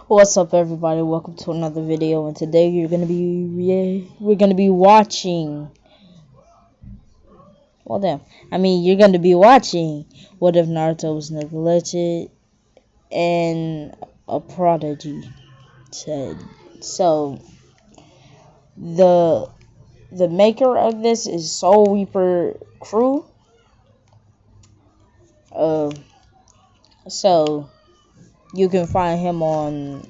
What's up, everybody? Welcome to another video, and today we're gonna be watching. Well, damn. You're gonna be watching. What if Naruto was neglected and a prodigy? Said so. The maker of this is Soul Reaper Crew. So you can find him on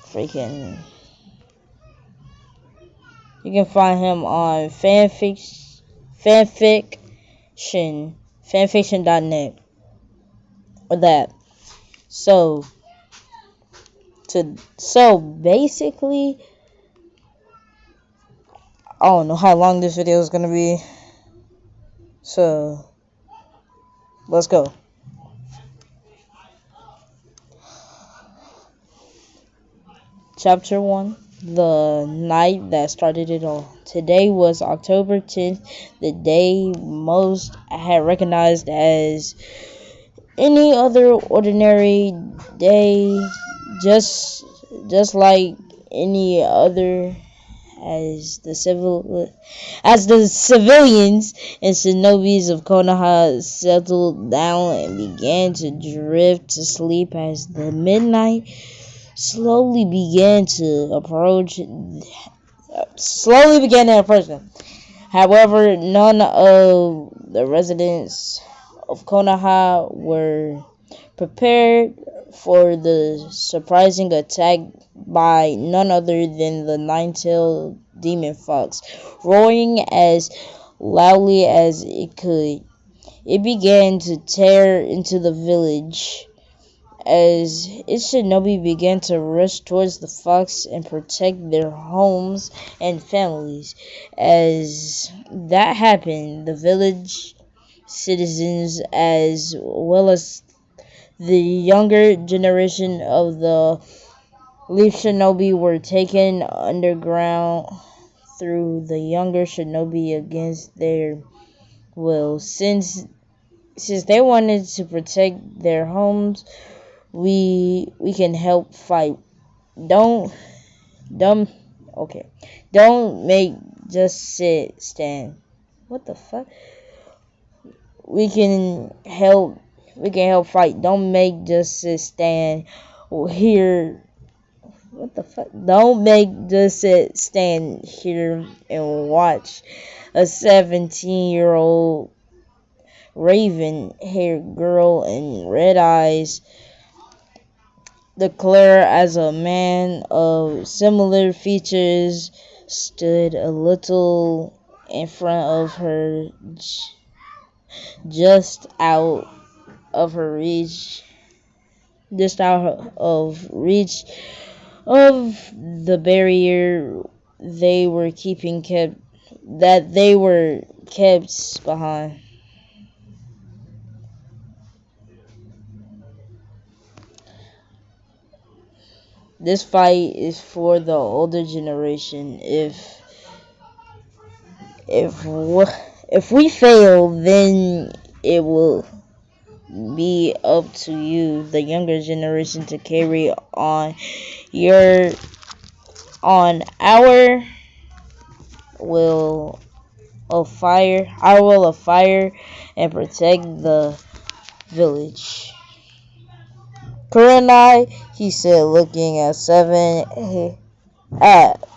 freaking. You can find him on fanfiction.net or that. So basically, I don't know how long this video is gonna be. So let's go. Chapter 1. The night that started it all. Today was October 10th, the day most had recognized as any other ordinary day, just like any other, as the civilians and shinobis of Konoha settled down and began to drift to sleep as the midnight slowly began to approach them. However, none of the residents of Konoha were prepared for the surprising attack by none other than the nine-tailed demon fox. Roaring as loudly as it could, it began to tear into the village. As its shinobi began to rush towards the fox and protect their homes and families. As that happened, the village citizens, as well as the younger generation of the Leaf Shinobi, were taken underground through the younger shinobi against their will. Since they wanted to protect their homes, we can help fight. Don't make just stand. What the fuck? We can help fight. Don't make just stand here. What the fuck? Don't make just stand here and watch a 17-year-old raven-haired girl in red eyes declare as a man of similar features stood a little in front of her, just out of reach of the barrier they were kept behind. This fight is for the older generation. If we fail, then it will be up to you, the younger generation, to carry on our will of fire, and protect the village. Kurenai, he said, looking at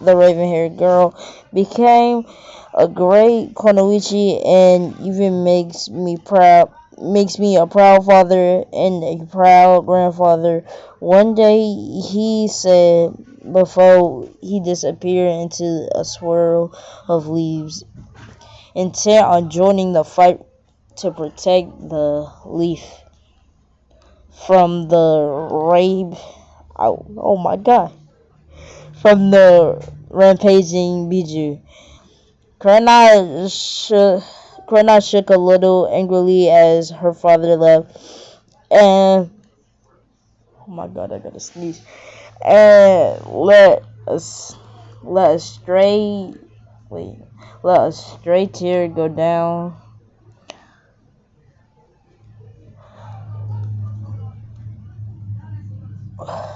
the raven-haired girl, became a great Konoichi and even makes me a proud father and a proud grandfather. One day, he said, before he disappeared into a swirl of leaves, intent on joining the fight to protect the leaf from the from the rampaging Biju. Kurena shook a little angrily as her father left, and oh my god, I gotta sneeze. And let a stray tear go down.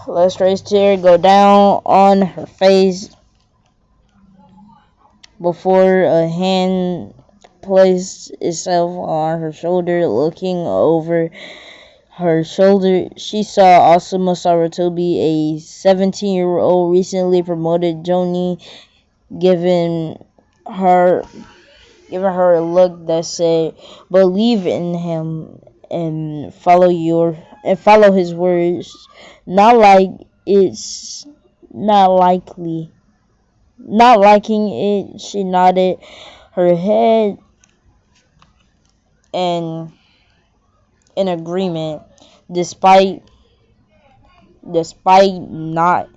Let Ray's tear go down on her face before a hand placed itself on her shoulder. Looking over her shoulder, she saw Asuma Sarutobi, a 17-year-old recently promoted Joni, giving her a look that said, "Believe in him and follow his words." Not like it's not likely. Not liking it, she nodded her head and in agreement, despite not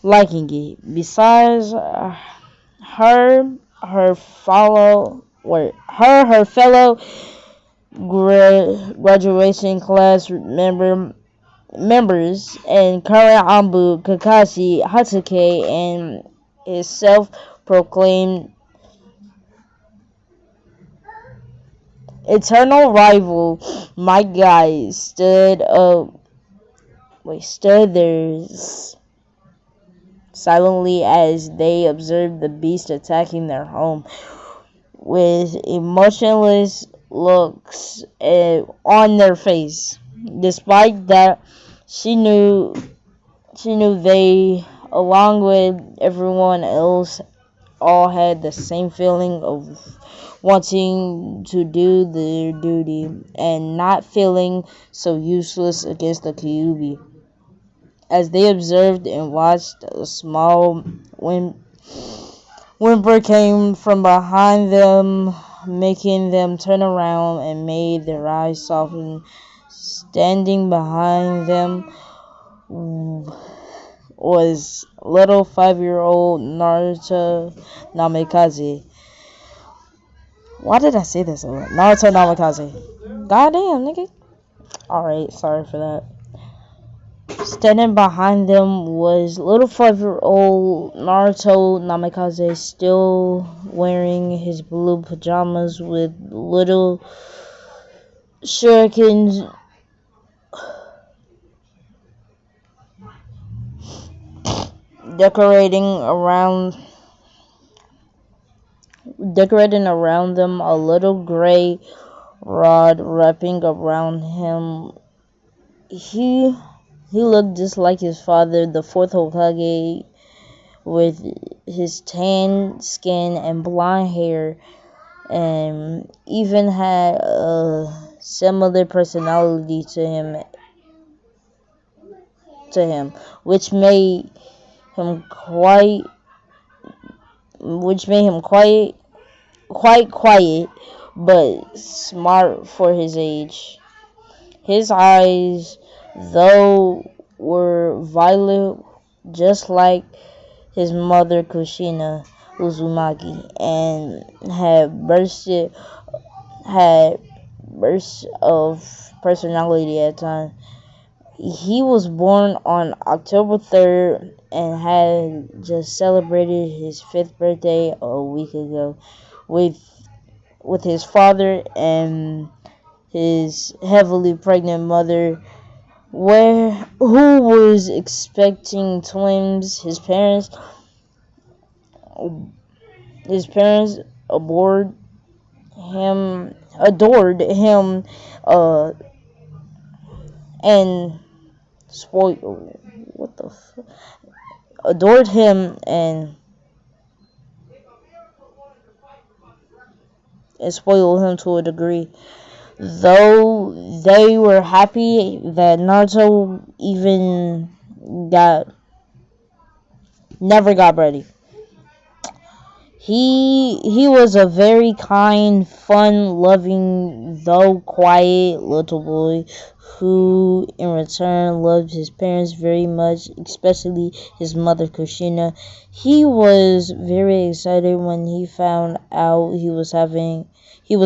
liking it. Besides, her fellow graduation class members and current Anbu Kakashi Hatsuke and his self-proclaimed eternal rival Mike Guy stood there silently as they observed the beast attacking their home with emotionless looks on their face. Despite that, she knew they, along with everyone else, all had the same feeling of wanting to do their duty and not feeling so useless against the Kyuubi. As they observed and watched, a small whimper came from behind them, making them turn around and made their eyes soften. Standing behind them was little 5-year-old Naruto Namikaze. Why did I say this a lot? Naruto Namikaze. Goddamn, nigga. Alright, sorry for that. Standing behind them was little 5-year-old Naruto Namikaze, still wearing his blue pajamas with little shurikens decorating around them, a little gray rod wrapping around him. He looked just like his father, the fourth Hokage, with his tan skin and blonde hair, and even had a similar personality to him, which made him quite quiet but smart for his age. His eyes, though, were violet, just like his mother Kushina Uzumaki, and had bursts of personality at times. He was born on October 3rd and had just celebrated his 5th birthday a week ago with his father and his heavily pregnant mother, who was expecting twins. His parents adored him, and adored him and spoiled him to a degree. Though they were happy that Naruto never got ready. He was a very kind, fun-loving, though quiet little boy who in return loved his parents very much, especially his mother Kushina. He was very excited when he found out he was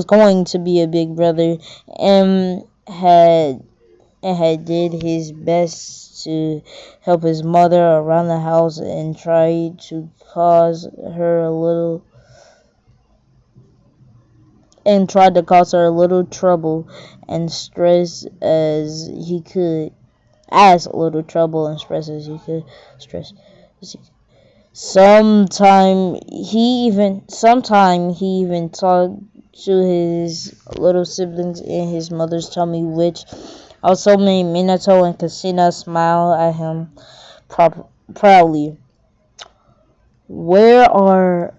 going to be a big brother, and had did his best to help his mother around the house and tried to cause her a little trouble and stress as he could. as a little trouble and stress. Sometime he even talked to his little siblings in his mother's tummy, which also made Minato and Cassina smile at him proudly. Where are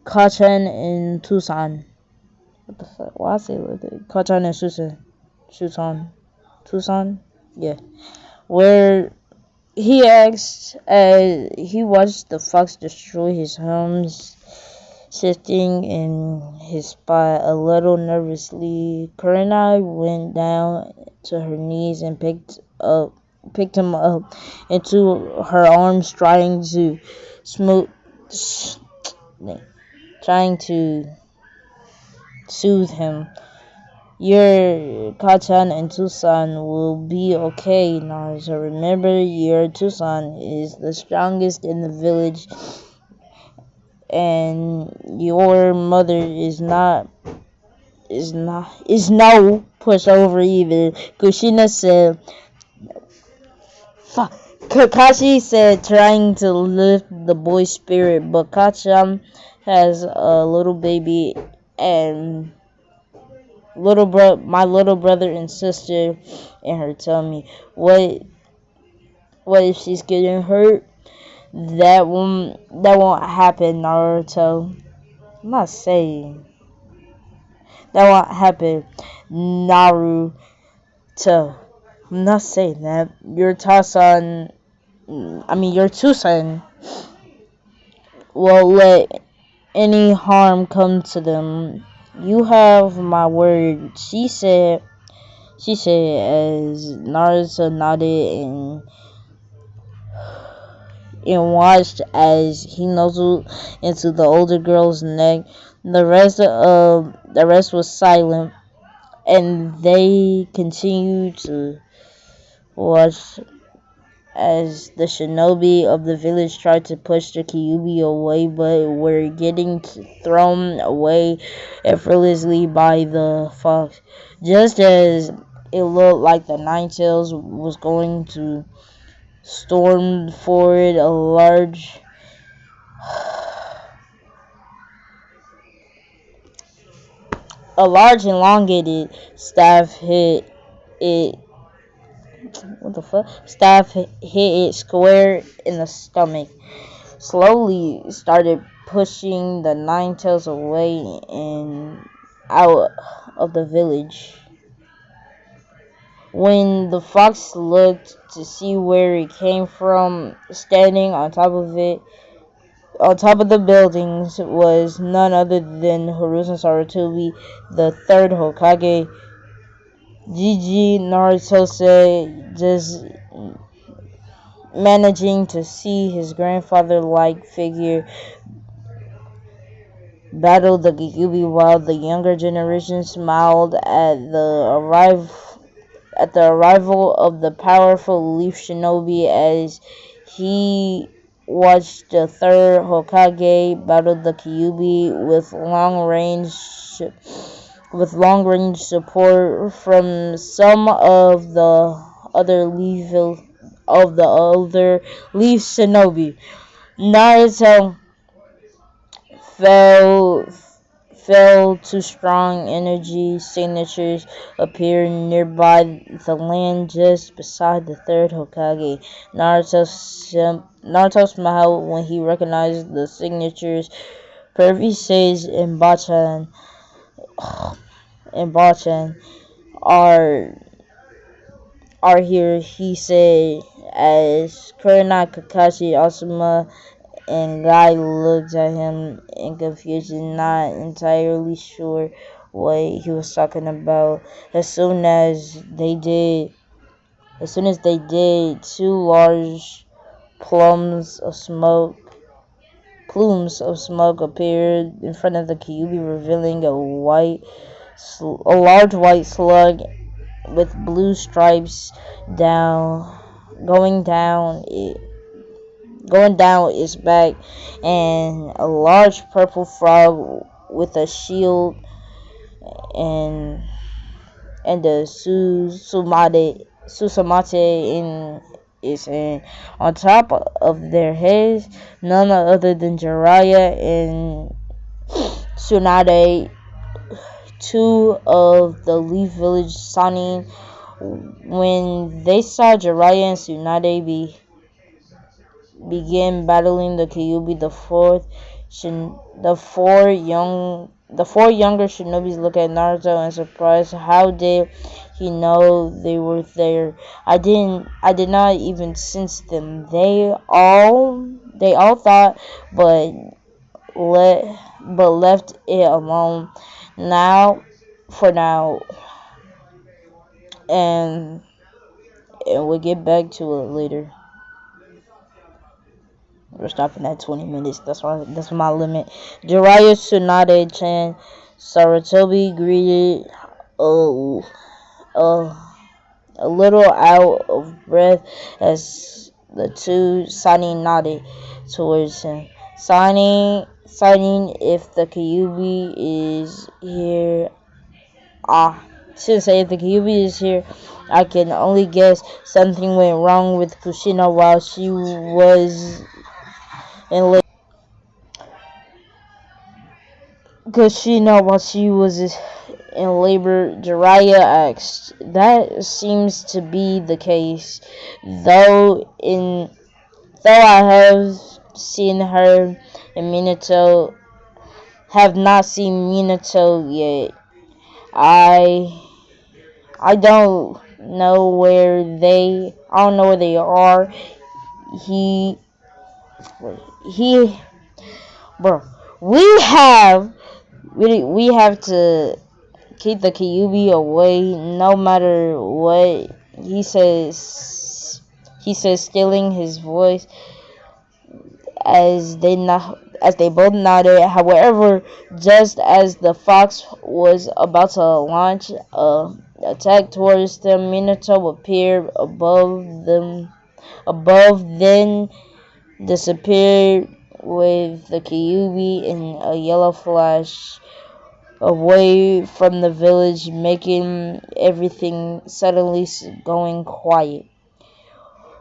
Kachan and Tucson? What the fuck? Why I say Kachan and Tucson? Yeah. Where he asked as he watched the fox destroy his homes, shifting in his spot a little nervously. Kurenai went down to her knees and picked him up into her arms, smooth, trying to soothe him. Your Kachan and Tucson will be okay, Naruto. Remember, your Tucson is the strongest in the village, and your mother is no pushover either. Kushina said. Kakashi said, trying to lift the boy's spirit, but Kachan has a little baby and my little brother and sister in her tummy. What if she's getting hurt? That won't happen, Naruto. I'm not saying that won't happen, Naruto. I'm not saying that. Your Tucson will let any harm come to them. You have my word, she said. As Naruto nodded and watched as he nuzzled into the older girl's neck. The rest was silent, and they continued to watch as the shinobi of the village tried to push the Kyuubi away, but were getting thrown away effortlessly by the fox. Just as it looked like the Ninetales was going to storm forward, a large elongated staff hit it. What the fuck? Staff hit it square in the stomach. Slowly started pushing the Ninetales away and out of the village. When the fox looked to see where it came from, standing on top of the buildings was none other than Hiruzen Sarutobi, the third Hokage. GG, Naruto said, just managing to see his grandfather-like figure battle the Gyubi while the younger generation smiled at the arrival of the powerful Leaf Shinobi as he watched the third Hokage battle the Kyuubi with long range support from some of the other Leaf Shinobi. Naruto fell to strong energy signatures appeared nearby the land just beside the third Hokage. Naruto smiled when he recognized the signatures. Pervy Sage and Bachan are here, he said, as Kurenai, Kakashi, Asuma, and Guy looked at him in confusion, not entirely sure what he was talking about. As soon as they did, two large plumes of smoke appeared in front of the Kyuubi, revealing a large white slug with blue stripes going down its back, and a large purple frog with a shield and a Suzumade Susamate is in on top of their heads, none other than Jiraiya and Tsunade, two of the Leaf Village Sanin. When they saw Jiraiya and Tsunade begin battling the Kyuubi, the four younger Shinobis look at Naruto in surprise. How did he know they were there? I did not even sense them. They all thought, but left it alone. Now, for now, and we'll get back to it later. We're stopping at 20 minutes. That's my limit. Jiraiya Tsunade Chan Saratobi greeted a, a, a little out of breath as the two Sani nodded towards him. Signing if the Kyuubi is here. Since if the Kyuubi is here, I can only guess something went wrong with Kushina while she was in labor. In labor, Jiraiya asked. That seems to be the case, though I have seen her and Minato, have not seen Minato yet. I don't know where they are. He he bro. We have to keep the Kyuubi away no matter what. He says, stealing his voice as they both nodded. However, just as the fox was about to launch a attack towards them, Minato appeared above then disappeared with the Kyuubi in a yellow flash away from the village, making everything suddenly going quiet.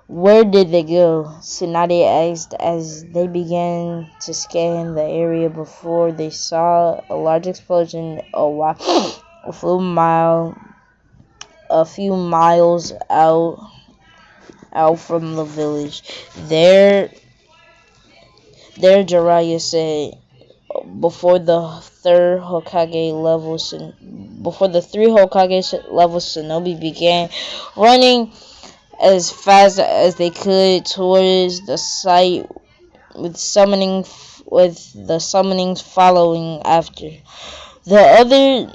Where did they go? Tsunade asked as they began to scan the area before they saw a large explosion a few miles out from the village. There Jiraiya said, before the three Hokage level shinobi began running as fast as they could towards the site, with the summonings following after. The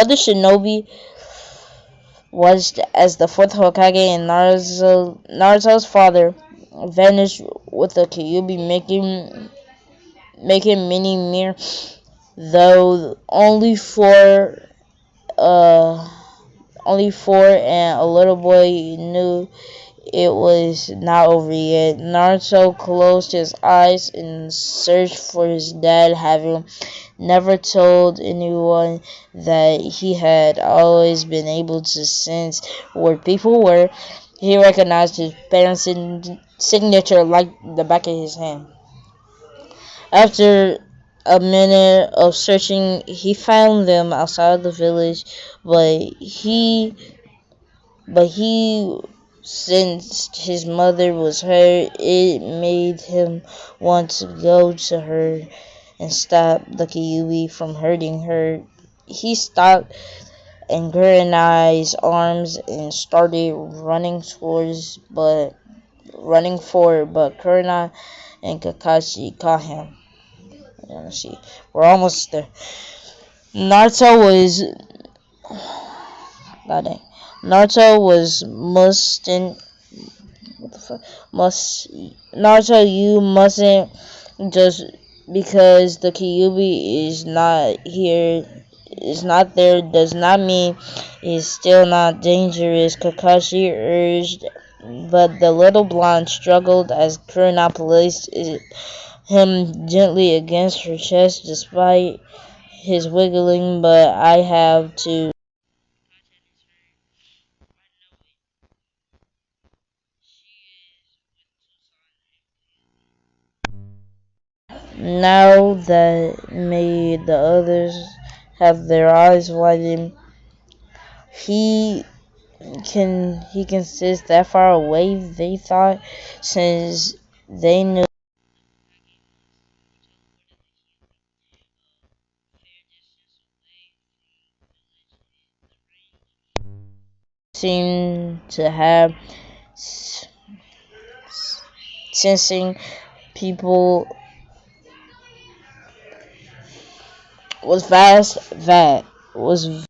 other shinobi watched as the fourth Hokage and Naruto's father vanished with the Kyuubi making many mere, though only four and a little boy knew it was not over yet. Naruto closed his eyes and searched for his dad, having never told anyone that he had always been able to sense where people were. He recognized his parents' signature like the back of his hand. After a minute of searching, he found them outside the village, but he sensed his mother was hurt. It made him want to go to her and stop the Kyuubi from hurting her. He stopped and Gurenai's arms and started running but Kurenai and Kakashi caught him. Let's see. We're almost there. Naruto was Naruto, you mustn't, just because the Kyuubi is not there does not mean it's still not dangerous, Kakashi urged, but the little blonde struggled as Kurenai him gently against her chest despite his wiggling, but I have to. Now that made the others have their eyes widened. He he can sit that far away, they thought, since they knew seemed to have sensing people was vast that was